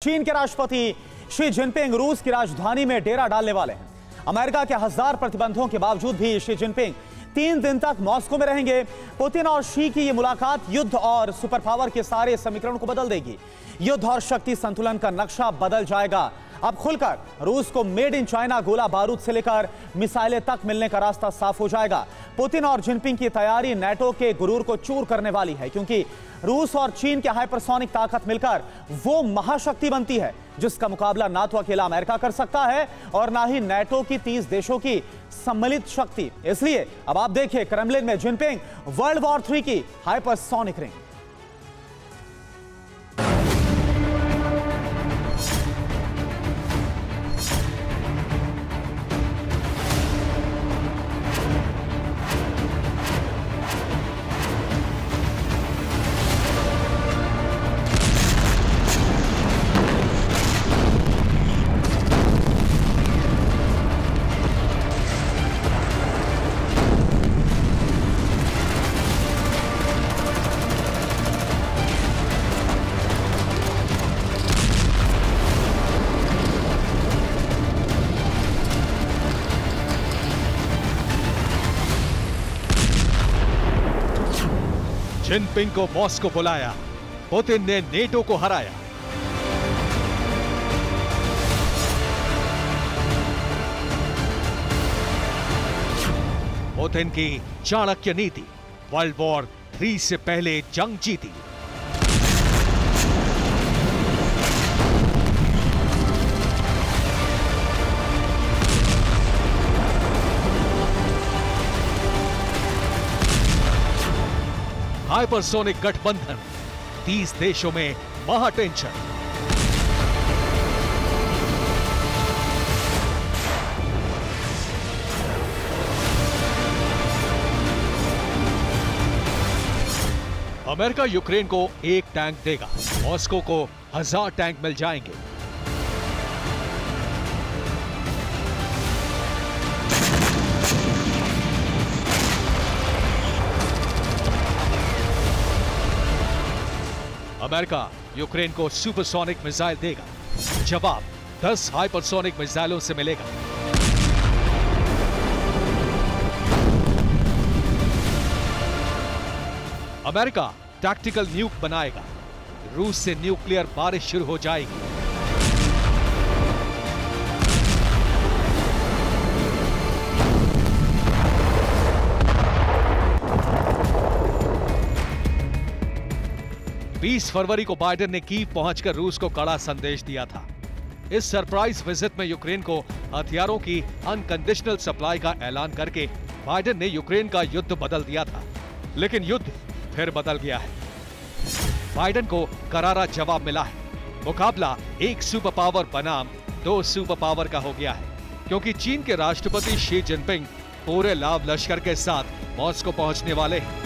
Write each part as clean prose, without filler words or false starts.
चीन के राष्ट्रपति शी जिनपिंग रूस की राजधानी में डेरा डालने वाले हैं। अमेरिका के 1000 प्रतिबंधों के बावजूद भी शी जिनपिंग 3 दिन तक मॉस्को में रहेंगे। पुतिन और शी की ये मुलाकात युद्ध और सुपर पावर के सारे समीकरण को बदल देगी। युद्ध और शक्ति संतुलन का नक्शा बदल जाएगा। अब खुलकर रूस को मेड इन चाइना गोला बारूद से लेकर मिसाइलें तक मिलने का रास्ता साफ हो जाएगा। पुतिन और जिनपिंग की तैयारी नेटो के गुरूर को चूर करने वाली है, क्योंकि रूस और चीन के हाइपरसोनिक ताकत मिलकर वो महाशक्ति बनती है जिसका मुकाबला ना तो अकेला अमेरिका कर सकता है और ना ही नेटो की 30 देशों की सम्मिलित शक्ति। इसलिए अब आप देखिए क्रेमलिन में जिनपिंग वर्ल्ड वॉर 3 की हाइपरसोनिक रिंग। जिनपिंग को मॉस्को बुलाया, पुतिन ने नेटो को हराया। पुतिन की चाणक्य नीति, वर्ल्ड वॉर 3 से पहले जंग जीती। हाइपरसोनिक गठबंधन, 30 देशों में महाटेंशन। अमेरिका यूक्रेन को 1 टैंक देगा, मॉस्को को 1000 टैंक मिल जाएंगे। अमेरिका यूक्रेन को सुपरसोनिक मिसाइल देगा, जवाब 10 हाइपरसोनिक मिसाइलों से मिलेगा। अमेरिका टैक्टिकल न्यूक बनाएगा, रूस से न्यूक्लियर बारिश शुरू हो जाएगी। बीस फरवरी को बाइडेन ने कीव पहुंचकर रूस को कड़ा संदेश दिया था। इस सरप्राइज विजिट में यूक्रेन को हथियारों की अनकंडीशनल सप्लाई का ऐलान करके बाइडेन ने यूक्रेन का युद्ध बदल दिया था, लेकिन युद्ध फिर बदल गया है। बाइडेन को करारा जवाब मिला है। मुकाबला एक सुपर पावर बनाम 2 सुपर पावर का हो गया है, क्योंकि चीन के राष्ट्रपति शी जिनपिंग पूरे लाव लश्कर के साथ मॉस्को पहुंचने वाले हैं।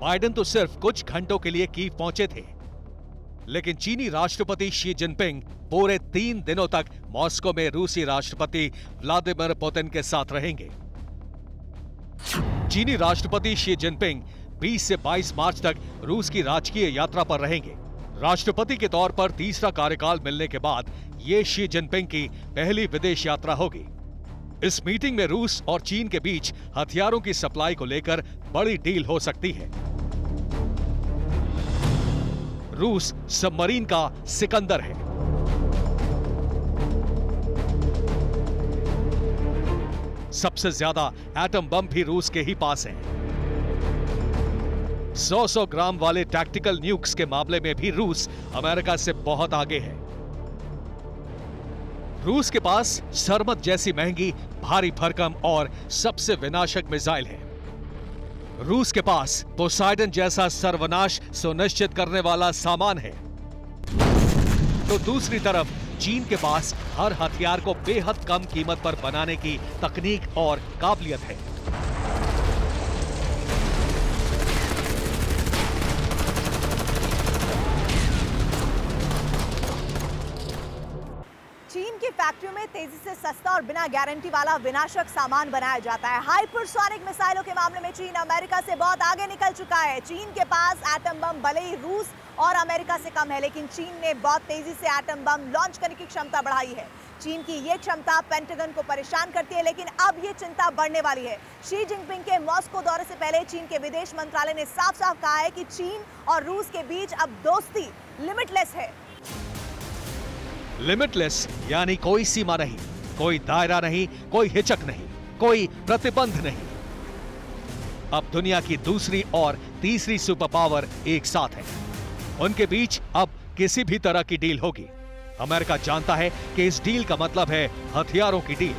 बाइडेन तो सिर्फ कुछ घंटों के लिए कीव पहुंचे थे, लेकिन चीनी राष्ट्रपति शी जिनपिंग पूरे 3 दिनों तक मॉस्को में रूसी राष्ट्रपति व्लादिमीर पुतिन के साथ रहेंगे। चीनी राष्ट्रपति शी जिनपिंग 20 से 22 मार्च तक रूस की राजकीय यात्रा पर रहेंगे। राष्ट्रपति के तौर पर तीसरा कार्यकाल मिलने के बाद ये शी जिनपिंग की पहली विदेश यात्रा होगी। इस मीटिंग में रूस और चीन के बीच हथियारों की सप्लाई को लेकर बड़ी डील हो सकती है। रूस सबमरीन का सिकंदर है। सबसे ज्यादा एटम बम भी रूस के ही पास हैं। 100 ग्राम वाले टैक्टिकल न्यूक्स के मामले में भी रूस अमेरिका से बहुत आगे है। रूस के पास सरमत जैसी महंगी, भारी भरकम और सबसे विनाशक मिसाइल है। रूस के पास पोसाइडन जैसा सर्वनाश सुनिश्चित करने वाला सामान है, तो दूसरी तरफ चीन के पास हर हथियार को बेहद कम कीमत पर बनाने की तकनीक और काबिलियत है। चीन की फैक्ट्रियों में तेजी से सस्ता और बिना गारंटी वाला विनाशक सामान बनाया जाता है। हाइपरसोनिक मिसाइलों के मामले में चीन अमेरिका से बहुत आगे निकल चुका है। चीन के पास एटम बम भले ही रूस और अमेरिका से कम है, लेकिन चीन ने बहुत तेजी से एटम बम लॉन्च करने की क्षमता बढ़ाई है। चीन की ये क्षमता पेंटागन को परेशान करती है, लेकिन अब ये चिंता बढ़ने वाली है। शी जिनपिंग के मॉस्को दौरे से पहले चीन के विदेश मंत्रालय ने साफ साफ कहा है कि चीन और रूस के बीच अब दोस्ती लिमिटलेस है। लिमिटलेस यानी कोई सीमा नहीं, कोई दायरा नहीं, कोई हिचक नहीं, कोई प्रतिबंध नहीं। अब दुनिया की दूसरी और तीसरी सुपर पावर एक साथ है। उनके बीच अब किसी भी तरह की डील होगी। अमेरिका जानता है कि इस डील का मतलब है हथियारों की डील।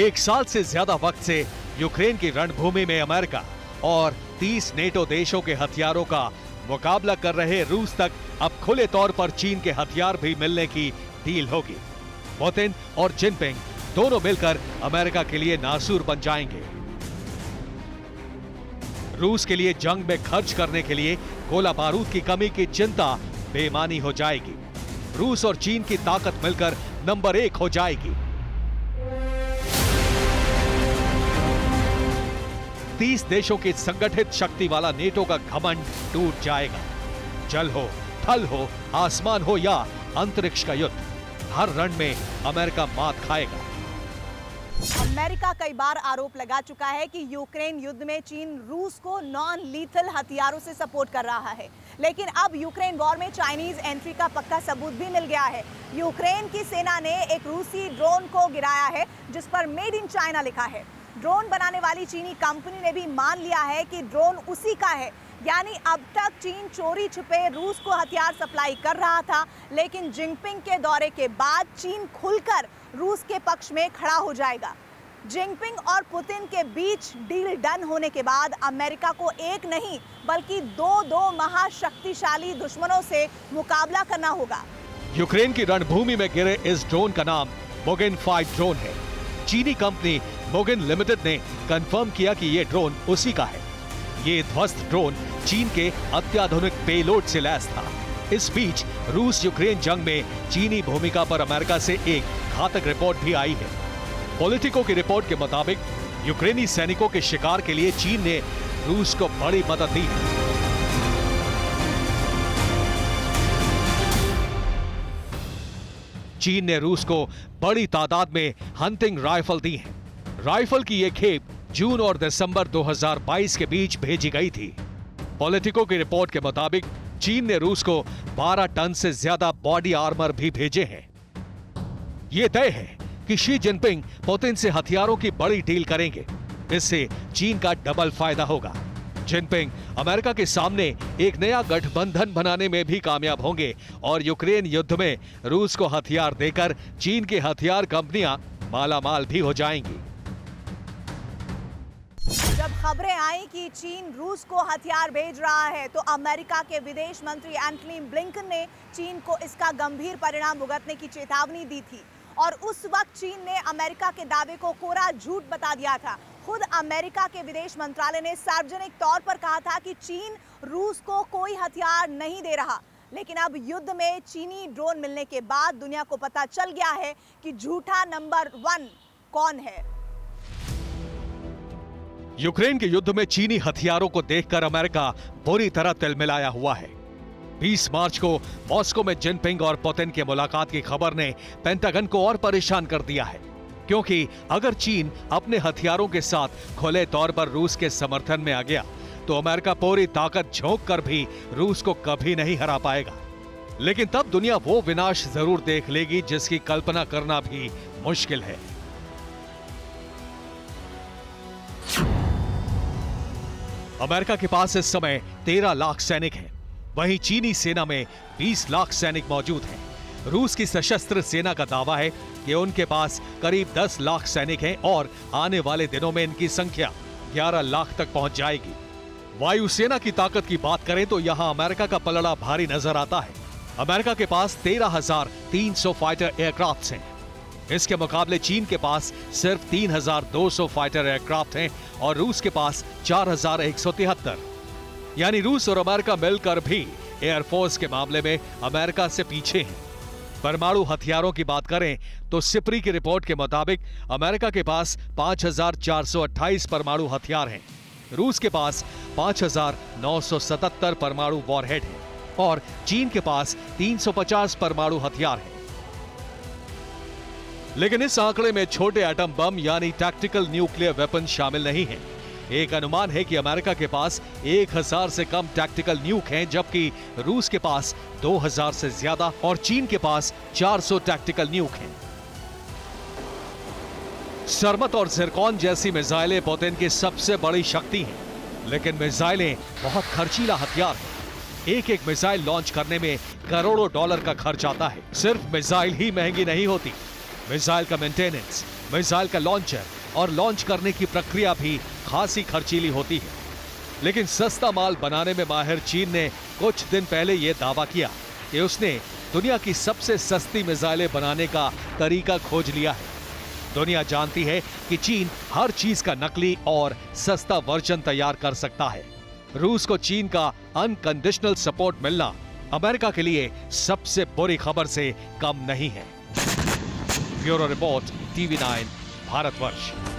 एक साल से ज्यादा वक्त से यूक्रेन की रणभूमि में अमेरिका और 30 नेटो देशों के हथियारों का मुकाबला कर रहे रूस तक अब खुले तौर पर चीन के हथियार भी मिलने की डील होगी। पुतिन और जिनपिंग दोनों मिलकर अमेरिका के लिए नासूर बन जाएंगे। रूस के लिए जंग में खर्च करने के लिए गोला बारूद की कमी की चिंता बेमानी हो जाएगी। रूस और चीन की ताकत मिलकर नंबर 1 हो जाएगी। 30 देशों की संगठित शक्ति वाला नेटो का घमंड टूट जाएगा। जल हो, थल हो, आसमान हो या अंतरिक्ष का युद्ध, हर रण में अमेरिका मात खाएगा। अमेरिका कई बार आरोप लगा चुका है कि यूक्रेन युद्ध में चीन रूस को नॉन लीथल हथियारों से सपोर्ट कर रहा है, लेकिन अब यूक्रेन वॉर में चाइनीज एंट्री का पक्का सबूत भी मिल गया है। यूक्रेन की सेना ने एक रूसी ड्रोन को गिराया है जिस पर मेड इन चाइना लिखा है। ड्रोन बनाने वाली चीनी कंपनी ने भी मान लिया है कि ड्रोन उसी का है। यानी अब तक चीन चोरी छुपे रूस को हथियार सप्लाई कर रहा था, लेकिन जिनपिंग के दौरे के बाद चीन खुलकर रूस के पक्ष में खड़ा हो जाएगा। जिनपिंग और पुतिन के बीच डील डन होने के बाद अमेरिका को एक नहीं बल्कि दो महाशक्तिशाली दुश्मनों से मुकाबला करना होगा। यूक्रेन की रणभूमि में गिरे इस ड्रोन का नाम मोगिन 5 ड्रोन है। चीनी कंपनी मोगिन लिमिटेड ने कंफर्म किया कि ये ड्रोन उसी का है। ये ध्वस्त ड्रोन चीन के अत्याधुनिक पेलोड से लैस था। इस बीच रूस यूक्रेन जंग में चीनी भूमिका पर अमेरिका से एक घातक रिपोर्ट भी आई है। पॉलिटिको की रिपोर्ट के मुताबिक यूक्रेनी सैनिकों के शिकार के लिए चीन ने रूस को बड़ी मदद दी। चीन ने रूस को बड़ी तादाद में हंटिंग राइफल दी हैं। राइफल की यह खेप जून और दिसंबर 2022 के बीच भेजी गई थी। पॉलिटिको की रिपोर्ट के मुताबिक चीन ने रूस को 12 टन से ज्यादा बॉडी आर्मर भी भेजे हैं। यह तय है कि शी जिनपिंग पुतिन से हथियारों की बड़ी डील करेंगे। इससे चीन का डबल फायदा होगा। जिनपिंग अमेरिका के सामने एक नया गठबंधन बनाने में भी कामयाब होंगे और यूक्रेन युद्ध में रूस को हथियार देकर चीन की हथियार कंपनियां मालामाल भी हो जाएंगी। जब खबरें आई कि चीन रूस को हथियार भेज रहा है, तो अमेरिका के विदेश मंत्री एंटनी ब्लिंकन ने चीन को इसका गंभीर परिणाम भुगतने की चेतावनी दी थी और उस वक्त चीन ने अमेरिका के दावे को कोरा झूठ बता दिया था। खुद अमेरिका के विदेश मंत्रालय ने सार्वजनिक तौर पर कहा था कि चीन रूस को कोई हथियार नहीं दे रहा, लेकिन अब युद्ध में चीनी ड्रोन मिलने के बाद दुनिया को पता चल गया है कि झूठा नंबर 1 कौन है। यूक्रेन के युद्ध में चीनी हथियारों को देखकर अमेरिका बुरी तरह तिलमिलाया हुआ है। 20 मार्च को मॉस्को में जिनपिंग और पुतिन की मुलाकात की खबर ने पेंटागन को और परेशान कर दिया है, क्योंकि अगर चीन अपने हथियारों के साथ खुले तौर पर रूस के समर्थन में आ गया तो अमेरिका पूरी ताकत झोंक कर भी रूस को कभी नहीं हरा पाएगा। लेकिन तब दुनिया वो विनाश जरूर देख लेगी जिसकी कल्पना करना भी मुश्किल है। अमेरिका के पास इस समय 13 लाख सैनिक हैं, वहीं चीनी सेना में 20 लाख सैनिक मौजूद हैं। रूस की सशस्त्र सेना का दावा है कि उनके पास करीब 10 लाख सैनिक हैं और आने वाले दिनों में इनकी संख्या 11 लाख तक पहुंच जाएगी। वायुसेना की ताकत की बात करें तो यहां अमेरिका का पलड़ा भारी नजर आता है। अमेरिका के पास 13,300 फाइटर एयरक्राफ्ट हैं। इसके मुकाबले चीन के पास सिर्फ 3,200 फाइटर एयरक्राफ्ट हैं और रूस के पास 4,173। यानी रूस और अमेरिका मिलकर भी एयरफोर्स के मामले में अमेरिका से पीछे हैं। परमाणु हथियारों की बात करें तो सिप्री की रिपोर्ट के मुताबिक अमेरिका के पास 5,428 परमाणु हथियार हैं, रूस के पास 5,977 परमाणु वॉरहेड हैं और चीन के पास 350 परमाणु हथियार हैं। लेकिन इस आंकड़े में छोटे एटम बम यानी टैक्टिकल न्यूक्लियर वेपन शामिल नहीं है। एक अनुमान है कि अमेरिका के पास 1000 से कम टैक्टिकल न्यूक हैं, जबकि रूस के पास 2000 से ज्यादा और चीन के पास 400 टैक्टिकल न्यूक हैं। सरमत और जिरकॉन जैसी मिसाइलें पुतिन की सबसे बड़ी शक्ति हैं, लेकिन मिसाइलें बहुत खर्चीला हथियार हैं। एक एक मिसाइल लॉन्च करने में करोड़ों डॉलर का खर्च आता है। सिर्फ मिसाइल ही महंगी नहीं होती, मिसाइल का मेंटेनेंस, मिसाइल का लॉन्चर और लॉन्च करने की प्रक्रिया भी खासी खर्चीली होती है। लेकिन सस्ता माल बनाने में माहिर चीन ने कुछ दिन पहले यह दावा किया कि उसने दुनिया की सबसे सस्ती मिसाइलें बनाने का तरीका खोज लिया है। दुनिया जानती है कि चीन हर चीज का नकली और सस्ता वर्जन तैयार कर सकता है। रूस को चीन का अनकंडीशनल सपोर्ट मिलना अमेरिका के लिए सबसे बुरी खबर से कम नहीं है। Bureau report, TV9, Bharatvarsh.